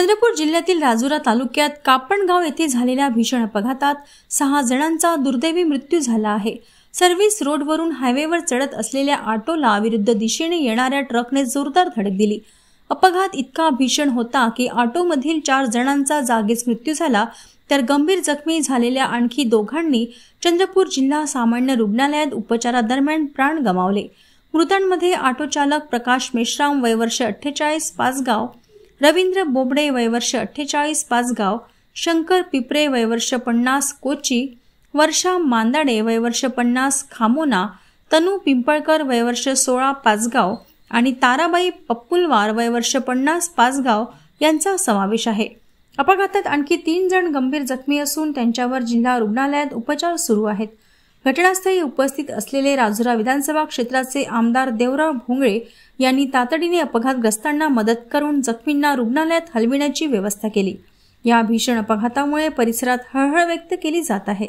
चंद्रपूर जिल्ह्यातील राजुरा तालुक्यात कापणगाव येथे झालेल्या भीषण अपघातात 6 जणांचा दुर्दैवी मृत्यू झाला आहे। सर्व्हिस रोडवरून हायवेवर चढत असलेल्या ऑटोला विरुद्ध दिशेने येणाऱ्या ट्रकने जोरदार धडक दिली। अपघात इतका भीषण होता की ऑटोमधील 4 जणांचा जागीच मृत्यू झाला, तर गंभीर जखमी झालेल्या आणखी दोघांनी चंद्रपूर जिल्हा सामान्य रुग्णालयात उपचारादरम्यान प्राण गमावले। मृतांमध्ये ऑटो चालक प्रकाश मेश्राम वय वर्ष 48 पाचगाव, रवींद्र बोबडे वय वर्ष 48 पाचगाव, शंकर पिपरे वय वर्ष 50 कोची, वर्षा मांदाडे वय वर्ष 50 खामोना, तनू पिंपळकर वय वर्ष 16 पाचगाव आणि ताराबाई पप्पुलवार वय वर्ष 50 पाचगाव यांचा समावेश आहे। अपघातात आणखी 3 जण गंभीर जखमी असून त्यांच्यावर जिल्हा रुग्णालयात उपचार सुरू आहेत। घटनास्थळी उपस्थित असलेले राजुरा विधानसभा क्षेत्राचे आमदार देवराव भोंगळे यांनी तातडीने अपघातग्रस्तांना मदत करून जखमींना रुग्णालयात हलविण्याची व्यवस्था केली। या भीषण अपघातामुळे परिसरात हळहळ व्यक्त केली जात आहे।